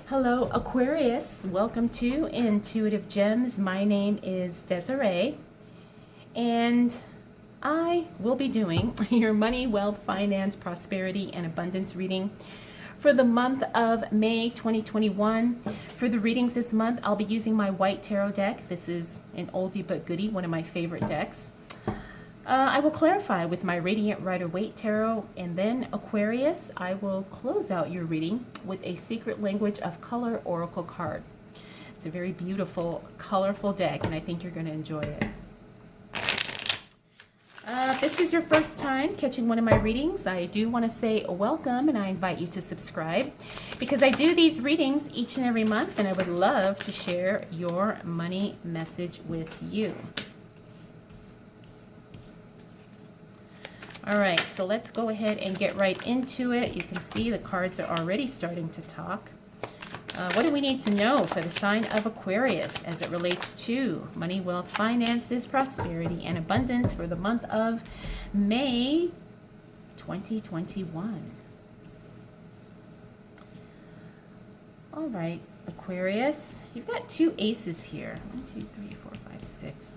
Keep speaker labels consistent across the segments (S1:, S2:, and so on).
S1: Hello, Aquarius. Welcome to Intuitive Gems. My name is Desiree, and I will be doing your money, wealth, finance, prosperity, and abundance reading for the month of May 2021. For the readings this month, I'll be using my white tarot deck. This is an oldie but goodie, one of my favorite decks. I will clarify with my Radiant Rider-Waite Tarot, and then Aquarius, I will close out your reading with a Secret Language of Color Oracle card. It's a very beautiful, colorful deck, and I think you're going to enjoy it. If this is your first time catching one of my readings, I do want to say welcome, and I invite you to subscribe, because I do these readings each and every month, and I would love to share your money message with you. All right, so let's go ahead and get right into it. You can see the cards are already starting to talk. What do we need to know for the sign of Aquarius as it relates to money, wealth, finances, prosperity, and abundance for the month of May 2021? All right, Aquarius, you've got two aces here. 1, 2, 3, 4, 5, 6.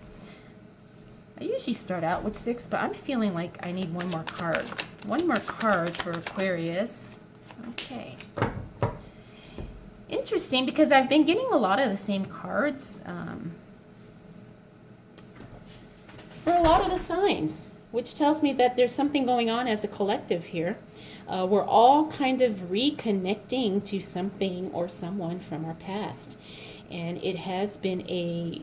S1: I usually start out with 6, but I'm feeling like I need one more card. One more card for Aquarius. Okay. Interesting, because I've been getting a lot of the same cards for a lot of the signs, which tells me that there's something going on as a collective here. We're all kind of reconnecting to something or someone from our past. And it has been a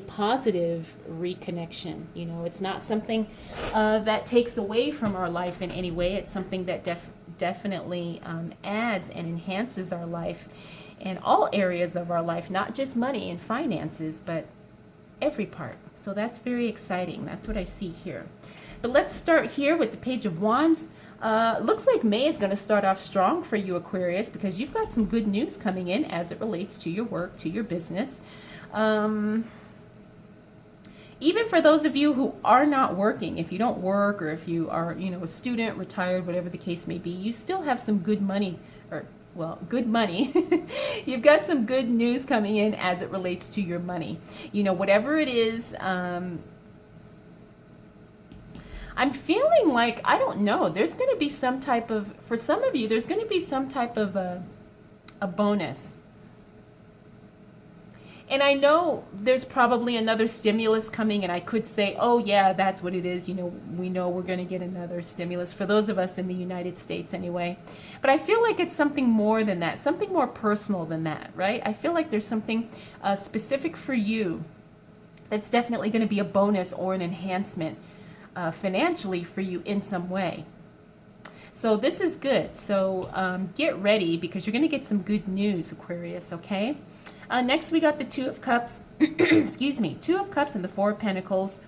S1: positive reconnection. You know, it's not something that takes away from our life in any way. It's something that definitely adds and enhances our life in all areas of our life, not just money and finances, but every part. So that's very exciting. That's what I see here. But let's start here with the Page of Wands. Looks like May is going to start off strong for you, Aquarius, because you've got some good news coming in as it relates to your work, to your business. Even for those of you who are not working, if you don't work, or if you are, you know, a student, retired, whatever the case may be, you still have some good money, or, well, good money. You've got some good news coming in as it relates to your money. You know, whatever it is, I'm feeling like, I don't know, there's going to be some type of, for some of you, there's going to be some type of a bonus. And I know there's probably another stimulus coming, and I could say, oh yeah, that's what it is. You know, we know we're going to get another stimulus for those of us in the United States anyway. But I feel like it's something more than that, something more personal than that, right? I feel like there's something specific for you that's definitely going to be a bonus or an enhancement financially for you in some way. So this is good. So get ready, because you're going to get some good news, Aquarius, okay? Next, we got the Two of Cups, excuse me, Two of Cups and the Four of Pentacles,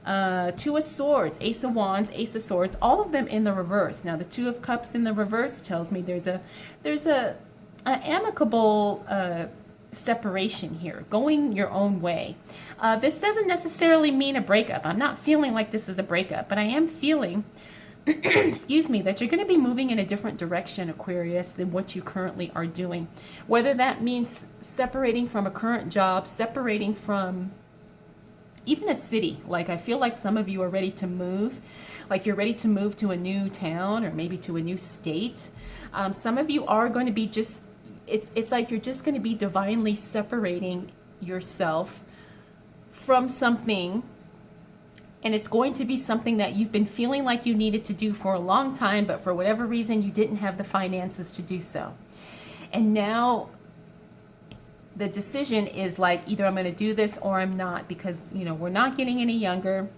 S1: Two of Swords, Ace of Wands, Ace of Swords, all of them in the reverse. Now, the Two of Cups in the reverse tells me there's a amicable separation here, going your own way. This doesn't necessarily mean a breakup. I'm not feeling like this is a breakup, but I am feeling excuse me, that you're going to be moving in a different direction, Aquarius, than what you currently are doing. Whether that means separating from a current job, separating from even a city. Like, I feel like some of you are ready to move, like you're ready to move to a new town or maybe to a new state. Some of you are going to be just, it's like you're just going to be divinely separating yourself from something. And it's going to be something that you've been feeling like you needed to do for a long time, but for whatever reason, you didn't have the finances to do so. And now the decision is like, either I'm going to do this or I'm not, because, you know, we're not getting any younger.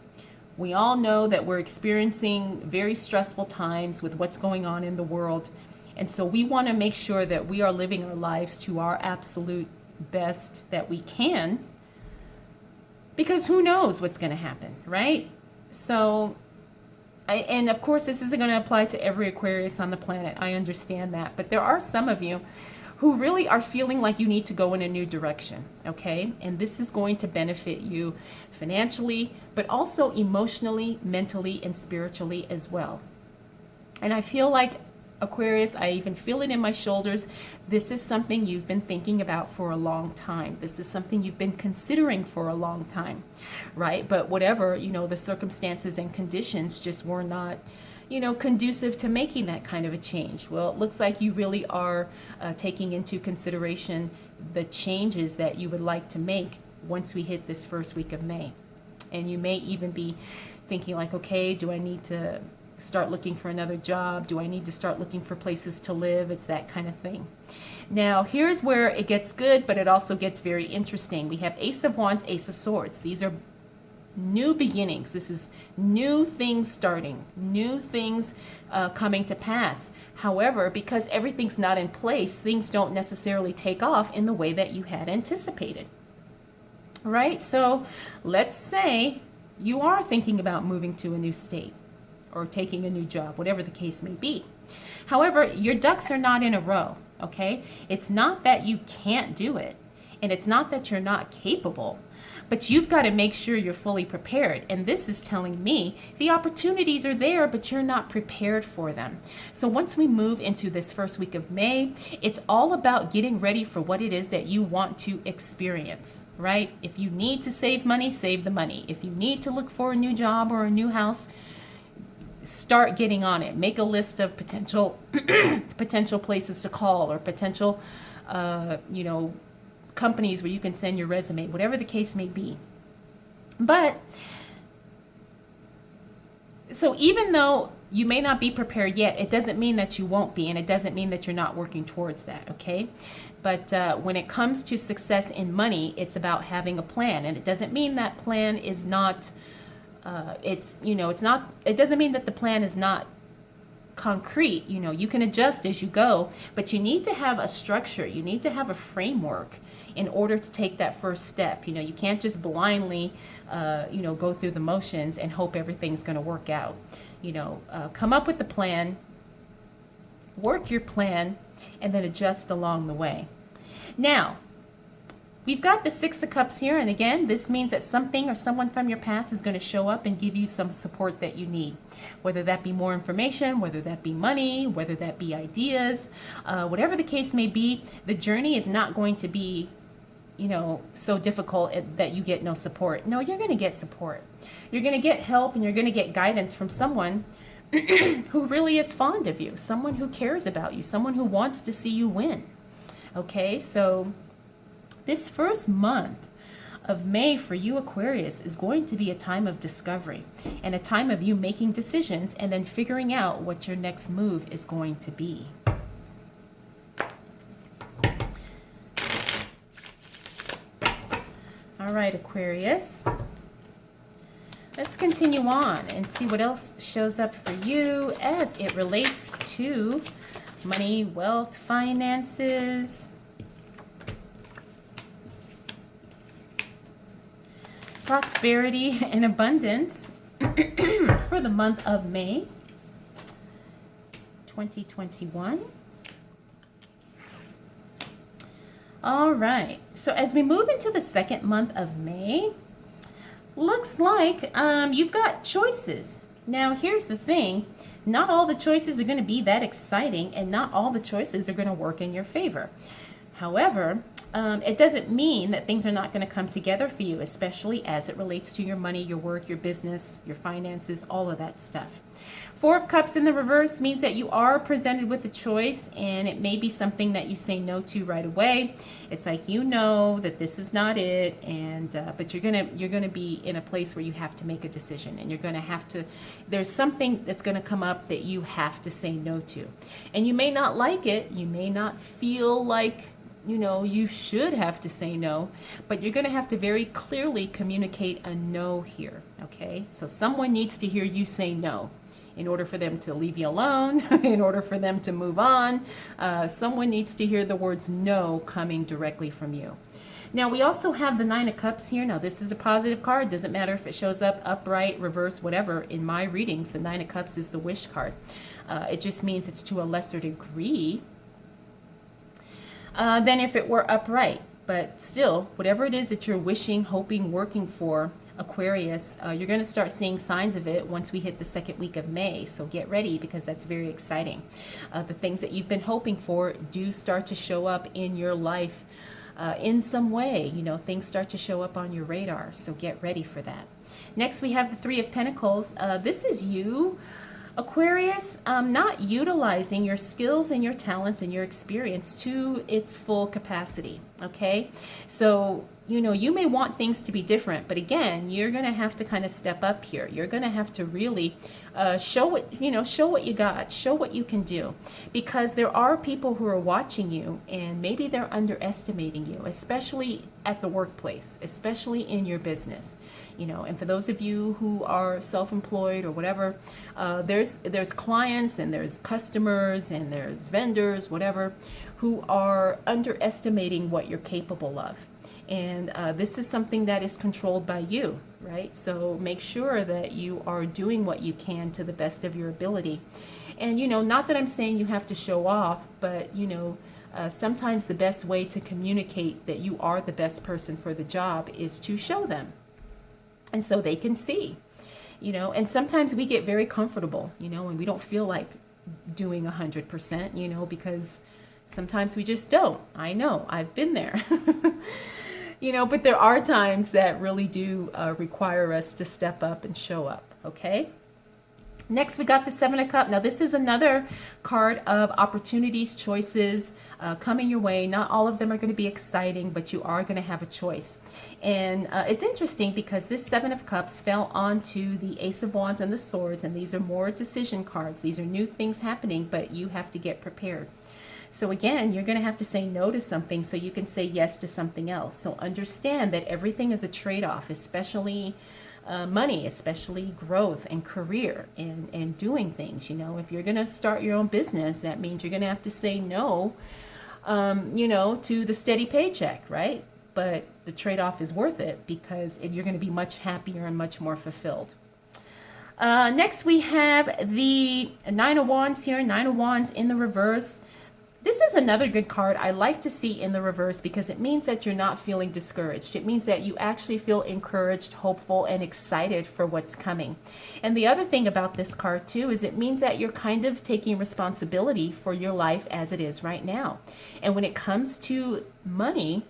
S1: We all know that we're experiencing very stressful times with what's going on in the world. And so we want to make sure that we are living our lives to our absolute best that we can, because who knows what's going to happen, right? So, and of course, this isn't going to apply to every Aquarius on the planet. I understand that. But there are some of you who really are feeling like you need to go in a new direction, okay? And this is going to benefit you financially, but also emotionally, mentally, and spiritually as well. And I feel like Aquarius, I even feel it in my shoulders. This is something you've been thinking about for a long time. This is something you've been considering for a long time, right? But whatever, the circumstances and conditions just were not, conducive to making that kind of a change. Well, it looks like you really are taking into consideration the changes that you would like to make once we hit this first week of May. And you may even be thinking like, okay, do I need to start looking for another job? Do I need to start looking for places to live? It's that kind of thing. Now, here's where it gets good, but it also gets very interesting. We have Ace of Wands, Ace of Swords. These are new beginnings. This is new things starting, new things coming to pass. However, because everything's not in place, things don't necessarily take off in the way that you had anticipated. Right? So let's say you are thinking about moving to a new state or taking a new job, whatever the case may be. However, your ducks are not in a row, okay? It's not that you can't do it, and it's not that you're not capable, but you've got to make sure you're fully prepared. And this is telling me the opportunities are there, but you're not prepared for them. So once we move into this first week of May, it's all about getting ready for what it is that you want to experience, right? If you need to save money, save the money. If you need to look for a new job or a new house, start getting on it. Make a list of potential places to call, or potential companies where you can send your resume, whatever the case may be. But so even though you may not be prepared yet, it doesn't mean that you won't be, and it doesn't mean that you're not working towards that, okay? But when it comes to success in money, it's about having a plan, and it doesn't mean that plan is not it doesn't mean that the plan is not concrete. You can adjust as you go, but you need to have a structure. You need to have a framework in order to take that first step. You can't just blindly, go through the motions and hope everything's going to work out. Come up with a plan, work your plan, and then adjust along the way. Now, we've got the Six of Cups here, and again, this means that something or someone from your past is going to show up and give you some support that you need, whether that be more information, whether that be money, whether that be ideas, whatever the case may be. The journey is not going to be, so difficult that you get no support. No, you're going to get support. You're going to get help, and you're going to get guidance from someone who really is fond of you, someone who cares about you, someone who wants to see you win. Okay, so this first month of May for you, Aquarius, is going to be a time of discovery and a time of you making decisions and then figuring out what your next move is going to be. All right, Aquarius. Let's continue on and see what else shows up for you as it relates to money, wealth, finances, prosperity, and abundance for the month of May 2021. All right, so as we move into the second month of May, looks like you've got choices. Now, here's the thing. Not all the choices are going to be that exciting, and not all the choices are going to work in your favor. However, it doesn't mean that things are not going to come together for you, especially as it relates to your money, your work, your business, your finances, all of that stuff. Four of Cups in the reverse means that you are presented with a choice, and it may be something that you say no to right away. It's like that this is not it, and but you're gonna be in a place where you have to make a decision, and you're gonna have to. There's something that's gonna come up that you have to say no to, and you may not like it. You may not feel like you should have to say no, but you're going to have to very clearly communicate a no here, okay? So someone needs to hear you say no in order for them to leave you alone, in order for them to move on. Someone needs to hear the words no coming directly from you. Now, we also have the Nine of Cups here. Now, this is a positive card. Doesn't matter if it shows up upright, reverse, whatever. In my readings, the Nine of Cups is the wish card. It just means it's to a lesser degree than if it were upright. But still, whatever it is that you're wishing, hoping, working for, Aquarius, you're going to start seeing signs of it once we hit the second week of May. So get ready, because that's very exciting. The things that you've been hoping for do start to show up in your life in some way. You know, things start to show up on your radar. So get ready for that. Next, we have the Three of Pentacles. This is you, Aquarius, not utilizing your skills and your talents and your experience to its full capacity. Okay, so you know, you may want things to be different, but again, you're going to have to kind of step up here. You're going to have to really show what you got, show what you can do, because there are people who are watching you, and maybe they're underestimating you, especially at the workplace, especially in your business. You know, and for those of you who are self-employed or whatever, there's clients and there's customers and there's vendors, whatever, who are underestimating what you're capable of. And this is something that is controlled by you, right? So make sure that you are doing what you can to the best of your ability. And, you know, not that I'm saying you have to show off, but, you know, sometimes the best way to communicate that you are the best person for the job is to show them. And so they can see, you know, and sometimes we get very comfortable, you know, and we don't feel like doing 100%, you know, because sometimes we just don't. I know, I've been there. You know, but there are times that really do require us to step up and show up, okay? Next, we got the Seven of Cups. Now, this is another card of opportunities, choices coming your way. Not all of them are going to be exciting, but you are going to have a choice. And it's interesting because this Seven of Cups fell onto the Ace of Wands and the Swords, and these are more decision cards. These are new things happening, but you have to get prepared. So again, you're going to have to say no to something so you can say yes to something else. So understand that everything is a trade-off, especially money, especially growth and career and doing things. You know, if you're going to start your own business, that means you're going to have to say no, you know, to the steady paycheck, right? But the trade-off is worth it because you're going to be much happier and much more fulfilled. Next, we have the Nine of Wands here, Nine of Wands in the reverse. This is another good card I like to see in the reverse because it means that you're not feeling discouraged. It means that you actually feel encouraged, hopeful, and excited for what's coming. And the other thing about this card too is it means that you're kind of taking responsibility for your life as it is right now. And when it comes to money,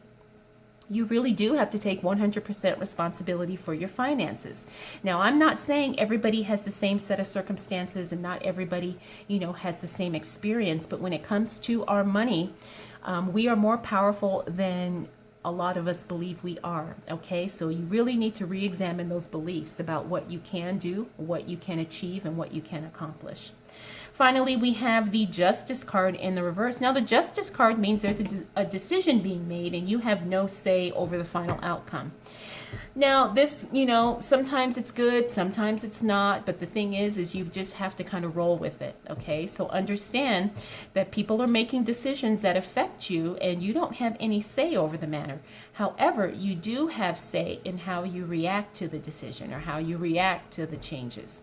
S1: you really do have to take 100% responsibility for your finances. Now, I'm not saying everybody has the same set of circumstances and not everybody, you know, has the same experience. But when it comes to our money, we are more powerful than a lot of us believe we are. Okay, so you really need to re-examine those beliefs about what you can do, what you can achieve, and what you can accomplish. Finally, we have the Justice card in the reverse. Now, the Justice card means there's a decision being made and you have no say over the final outcome. Now, this, you know, sometimes it's good, sometimes it's not, but the thing is you just have to kind of roll with it, okay? So understand that people are making decisions that affect you and you don't have any say over the matter. However, you do have say in how you react to the decision or how you react to the changes.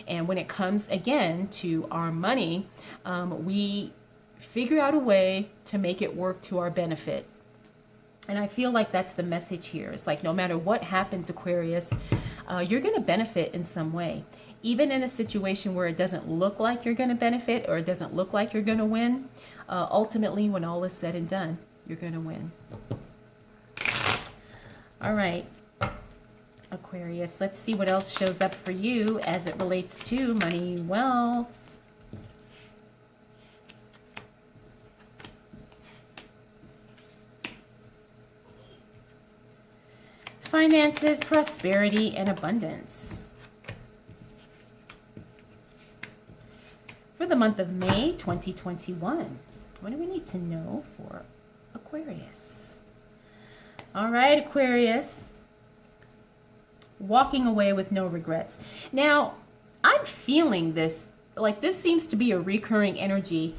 S1: And when it comes, again, to our money, we figure out a way to make it work to our benefit. And I feel like that's the message here. It's like no matter what happens, Aquarius, you're going to benefit in some way. Even in a situation where it doesn't look like you're going to benefit or it doesn't look like you're going to win, ultimately, when all is said and done, you're going to win. All right, Aquarius, let's see what else shows up for you as it relates to money, wealth. Finances, prosperity, and abundance. For the month of May 2021, what do we need to know for Aquarius? All right, Aquarius. Walking away with no regrets. Now, I'm feeling this, like this seems to be a recurring energy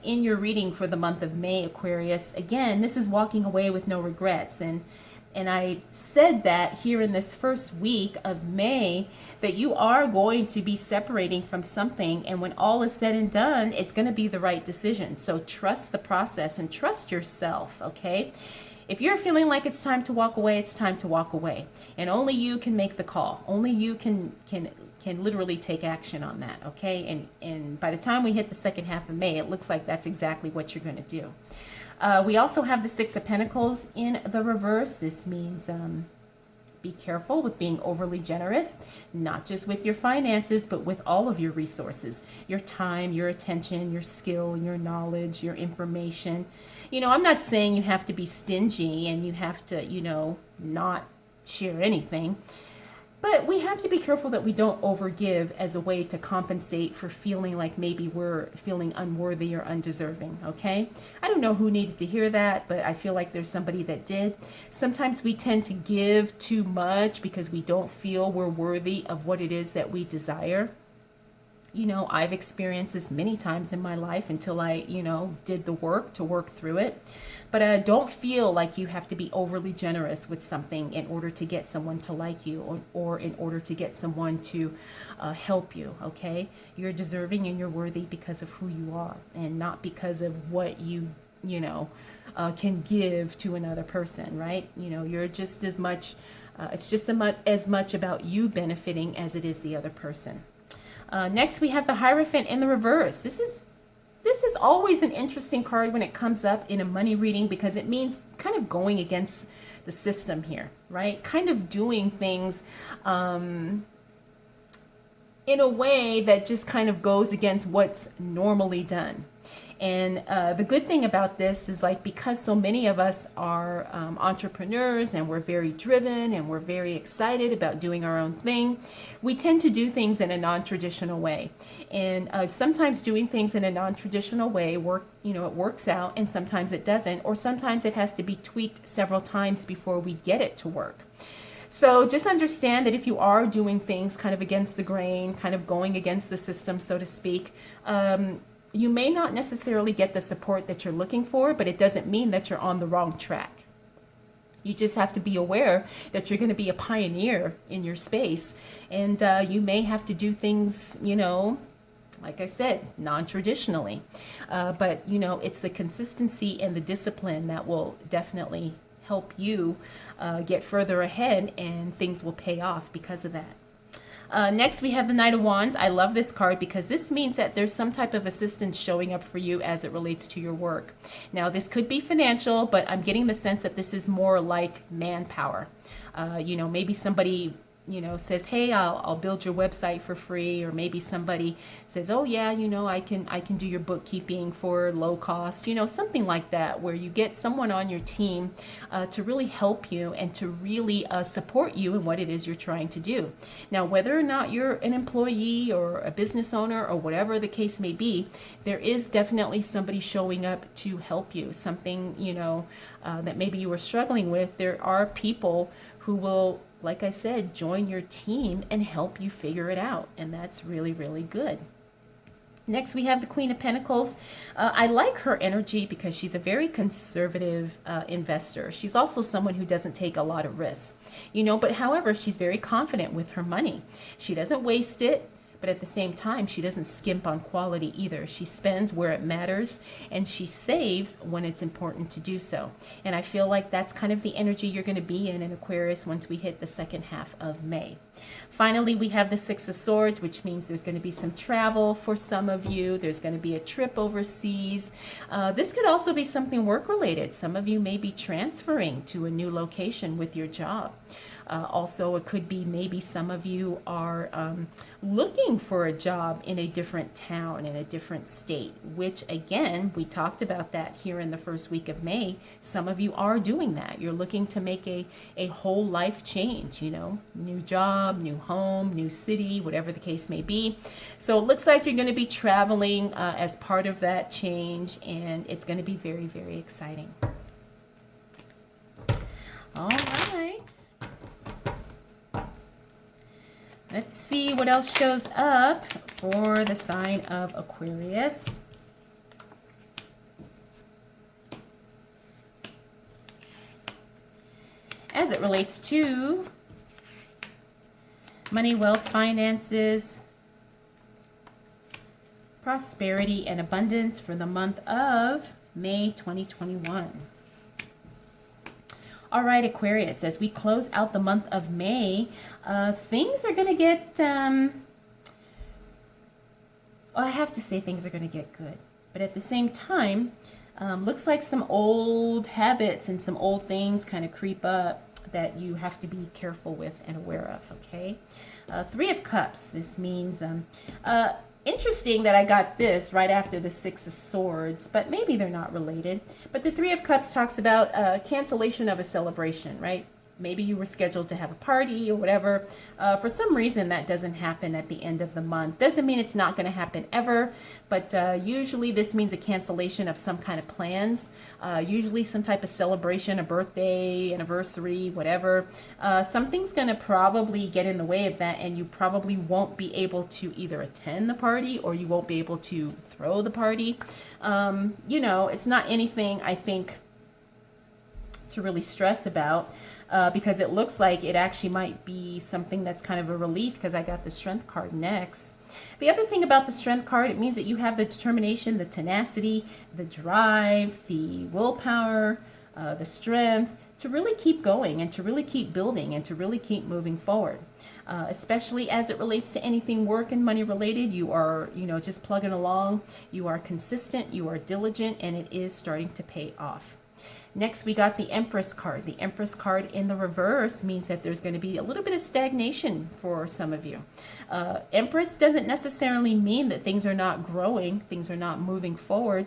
S1: in your reading for the month of May, Aquarius. Again, this is walking away with no regrets. And I said that here in this first week of May, that you are going to be separating from something. And when all is said and done, it's going to be the right decision. So trust the process and trust yourself, okay? if you're feeling like it's time to walk away, it's time to walk away. And only you can make the call. Only you can literally take action on that, okay? And by the time we hit the second half of May, it looks like that's exactly what you're going to do. We also have the Six of Pentacles in the reverse. This means be careful with being overly generous, not just with your finances, but with all of your resources, your time, your attention, your skill, your knowledge, your information. You know, I'm not saying you have to be stingy and you have to, you know, not share anything. But we have to be careful that we don't overgive as a way to compensate for feeling like maybe we're feeling unworthy or undeserving, okay? I don't know who needed to hear that, but I feel like there's somebody that did. Sometimes we tend to give too much because we don't feel we're worthy of what it is that we desire. You know, I've experienced this many times in my life until I, you know, did the work to work through it. But don't feel like you have to be overly generous with something in order to get someone to like you or in order to get someone to help you, okay? You're deserving and you're worthy because of who you are and not because of what you know, can give to another person, right? You know, you're just as much, it's just as much about you benefiting as it is the other person. Next, we have the Hierophant in the reverse. This is always an interesting card when it comes up in a money reading because it means kind of going against the system here, right? Kind of doing things in a way that just kind of goes against what's normally done. And the good thing about this is like because so many of us are entrepreneurs and we're very driven and we're very excited about doing our own thing, we tend to do things in a non-traditional way. And sometimes doing things in a non-traditional way it works out and sometimes it doesn't, or sometimes it has to be tweaked several times before we get it to work. So just understand that if you are doing things kind of against the grain, kind of going against the system, so to speak, you may not necessarily get the support that you're looking for, but it doesn't mean that you're on the wrong track. You just have to be aware that you're going to be a pioneer in your space, and you may have to do things, you know, like I said, non-traditionally. But, you know, it's the consistency and the discipline that will definitely help you get further ahead, and things will pay off because of that. Next, we have the Knight of Wands. I love this card because this means that there's some type of assistance showing up for you as it relates to your work. Now, this could be financial, but I'm getting the sense that this is more like manpower. You know, maybe somebody, you know, says, hey, I'll build your website for free, or maybe somebody says, oh yeah, you know, I can do your bookkeeping for low cost, you know, something like that, where you get someone on your team to really help you and to really support you in what it is you're trying to do. Now, whether or not you're an employee or a business owner or whatever the case may be, there is definitely somebody showing up to help you. Something, you know, that maybe you were struggling with. There are people who will, like I said, join your team and help you figure it out. And that's really, really good. Next, we have the Queen of Pentacles. I like her energy because she's a very conservative investor. She's also someone who doesn't take a lot of risks, you know, but however, she's very confident with her money. She doesn't waste it. But at the same time, she doesn't skimp on quality either. She spends where it matters, and she saves when it's important to do so. And I feel like that's kind of the energy you're going to be in Aquarius once we hit the second half of May. Finally, we have the Six of Swords, which means there's going to be some travel for some of you. There's going to be a trip overseas. This could also be something work-related. Some of you may be transferring to a new location with your job. Also, it could be maybe some of you are looking for a job in a different town, in a different state, which again, we talked about that here in the first week of May. Some of you are doing that. You're looking to make a whole life change, you know, new job, new home, new city, whatever the case may be. So it looks like you're going to be traveling as part of that change, and it's going to be very, very exciting. All right. Let's see what else shows up for the sign of Aquarius. As it relates to money, wealth, finances, prosperity, and abundance for the month of May 2021. All right, Aquarius, as we close out the month of May, things are going to get, I have to say things are going to get good. But at the same time, looks like some old habits and some old things kind of creep up that you have to be careful with and aware of, okay? Three of Cups, this means, interesting that I got this right after the Six of Swords, but maybe they're not related. But the Three of Cups talks about cancellation of a celebration, right? Maybe you were scheduled to have a party or whatever. For some reason, that doesn't happen at the end of the month. Doesn't mean it's not going to happen ever, but usually this means a cancellation of some kind of plans. Usually some type of celebration, a birthday, anniversary, whatever. Something's going to probably get in the way of that, and you probably won't be able to either attend the party or you won't be able to throw the party. You know, it's not anything, I think, to really stress about. Because it looks like it actually might be something that's kind of a relief, because I got the Strength card next. The other thing about the Strength card, it means that you have the determination, the tenacity, the drive, the willpower, the strength to really keep going and to really keep building and to really keep moving forward. Especially as it relates to anything work and money related, you are, you know, just plugging along. You are consistent, you are diligent, and it is starting to pay off. Next, we got the Empress card. The Empress card in the reverse means that there's going to be a little bit of stagnation for some of you. Empress doesn't necessarily mean that things are not growing, things are not moving forward,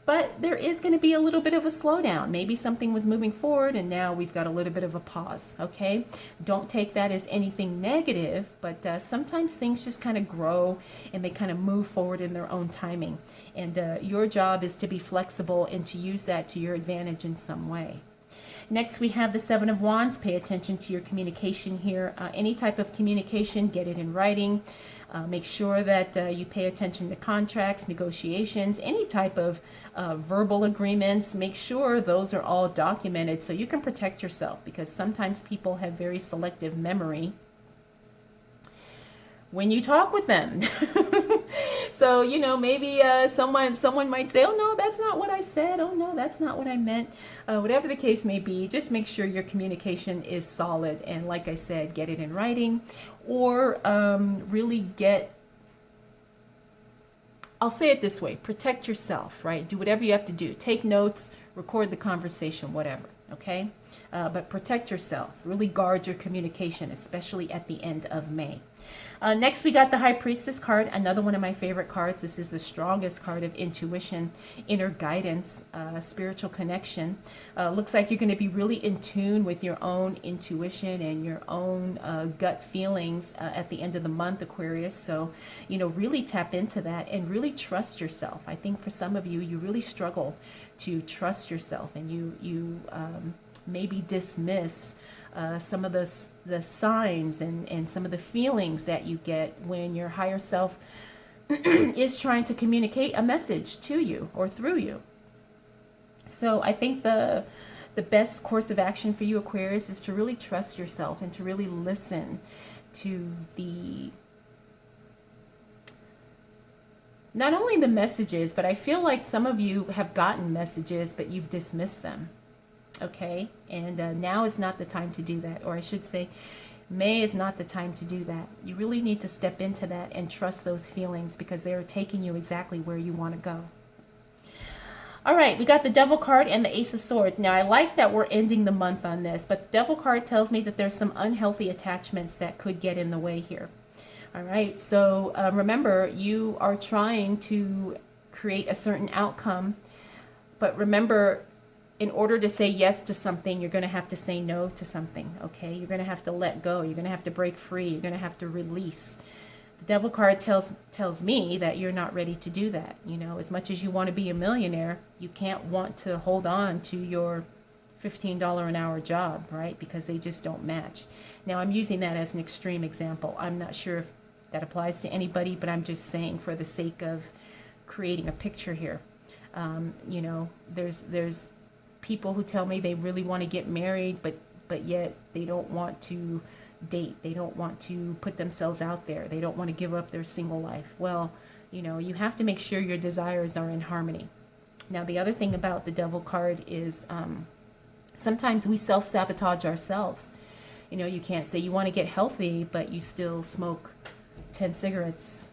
S1: but there is going to be a little bit of a slowdown. Maybe something was moving forward and now we've got a little bit of a pause, okay? Don't take that as anything negative, but sometimes things just kind of grow and they kind of move forward in their own timing. And your job is to be flexible and to use that to your advantage in some way. Next, we have the Seven of Wands. Pay attention to your communication here. Any type of communication, get it in writing. Make sure that you pay attention to contracts, negotiations, any type of verbal agreements. Make sure those are all documented so you can protect yourself, because sometimes people have very selective memory when you talk with them. So, you know, maybe someone might say, oh, no, that's not what I said. Oh, no, that's not what I meant. Whatever the case may be, just make sure your communication is solid. And like I said, get it in writing, or really I'll say it this way, protect yourself, right? Do whatever you have to do. Take notes, record the conversation, whatever, okay? But protect yourself. Really guard your communication, especially at the end of May. Next, we got the High Priestess card, another one of my favorite cards. This is the strongest card of intuition, inner guidance, spiritual connection. Looks like you're going to be really in tune with your own intuition and your own gut feelings at the end of the month, Aquarius. So, you know, really tap into that and really trust yourself. I think for some of you, you really struggle to trust yourself, and you maybe dismiss some of the signs and some of the feelings that you get when your higher self is trying to communicate a message to you or through you. So I think the best course of action for you, Aquarius, is to really trust yourself and to really listen to not only the messages, but I feel like some of you have gotten messages, but you've dismissed them. Okay, and now is not the time to do that, or I should say May is not the time to do that. You really need to step into that and trust those feelings, because they are taking you exactly where you want to go. All right, we got the Devil card and the Ace of Swords. Now, I like that we're ending the month on this, but the Devil card tells me that there's some unhealthy attachments that could get in the way here. All right, so remember, you are trying to create a certain outcome, but remember, in order to say yes to something, you're going to have to say no to something, okay? You're going to have to let go. You're going to have to break free. You're going to have to release. The Devil card tells me that you're not ready to do that. You know, as much as you want to be a millionaire, you can't want to hold on to your $15 an hour job, right? Because they just don't match. Now, I'm using that as an extreme example. I'm not sure if that applies to anybody, but I'm just saying for the sake of creating a picture here. You know, there's people who tell me they really want to get married, but yet they don't want to date. They don't want to put themselves out there. They don't want to give up their single life. Well, you know, you have to make sure your desires are in harmony. Now, the other thing about the Devil card is Sometimes we self-sabotage ourselves. You know, you can't say you want to get healthy, but you still smoke 10 cigarettes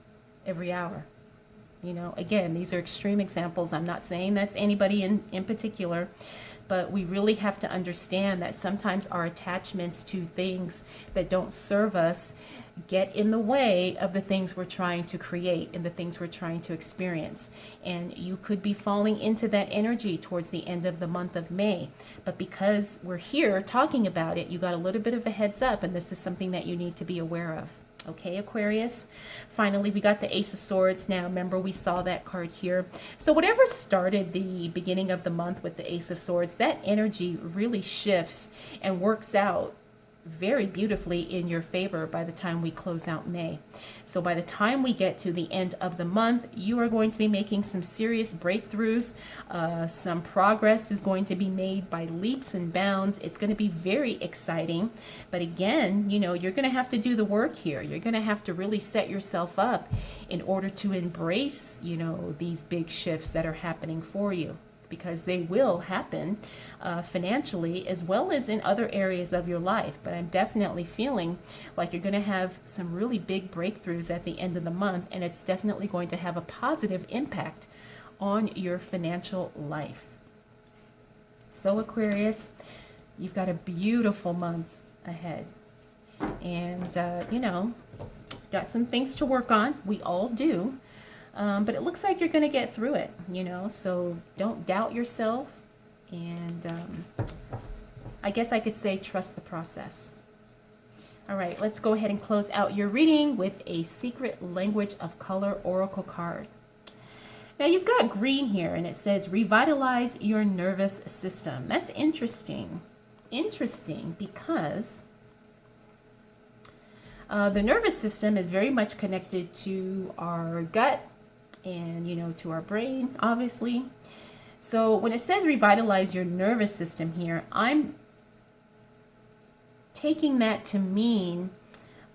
S1: every hour. You know, again, these are extreme examples. I'm not saying that's anybody in particular, but we really have to understand that sometimes our attachments to things that don't serve us get in the way of the things we're trying to create and the things we're trying to experience. And you could be falling into that energy towards the end of the month of May. But because we're here talking about it, you got a little bit of a heads up, and this is something that you need to be aware of. Okay, Aquarius. Finally, we got the Ace of Swords. Now, remember, we saw that card here. So whatever started the beginning of the month with the Ace of Swords, that energy really shifts and works out very beautifully in your favor by the time we close out May. So by the time we get to the end of the month, you are going to be making some serious breakthroughs. Some progress is going to be made by leaps and bounds. It's going to be very exciting. But again, you know, you're going to have to do the work here. You're going to have to really set yourself up in order to embrace, you know, these big shifts that are happening for you, because they will happen financially as well as in other areas of your life. But I'm definitely feeling like you're going to have some really big breakthroughs at the end of the month, and it's definitely going to have a positive impact on your financial life. So Aquarius, you've got a beautiful month ahead, and you know, got some things to work on. We all do. But it looks like you're going to get through it, you know, so don't doubt yourself. And I guess I could say trust the process. All right, let's go ahead and close out your reading with a Secret Language of Color Oracle card. Now you've got green here, and it says revitalize your nervous system. That's interesting. Interesting because the nervous system is very much connected to our gut and, you know, to our brain, obviously. So when it says revitalize your nervous system here, I'm taking that to mean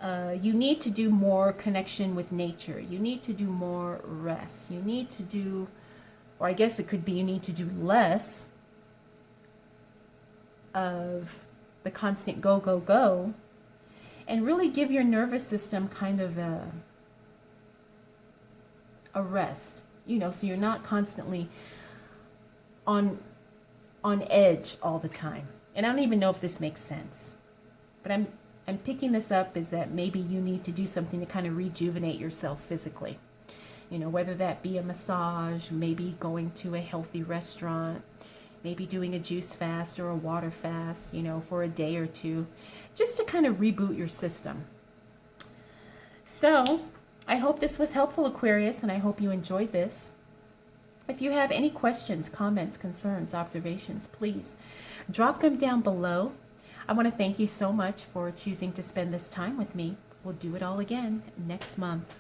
S1: you need to do more connection with nature. You need to do more rest. You need to do, or I guess it could be you need to do less of the constant go, go, go, and really give your nervous system kind of a rest, you know, so you're not constantly on edge all the time. And I don't even know if this makes sense, but I'm picking this up is that maybe you need to do something to kind of rejuvenate yourself physically, you know, whether that be a massage, maybe going to a healthy restaurant, maybe doing a juice fast or a water fast, you know, for a day or two, just to kind of reboot your system. So I hope this was helpful, Aquarius, and I hope you enjoyed this. If you have any questions, comments, concerns, observations, please drop them down below. I want to thank you so much for choosing to spend this time with me. We'll do it all again next month.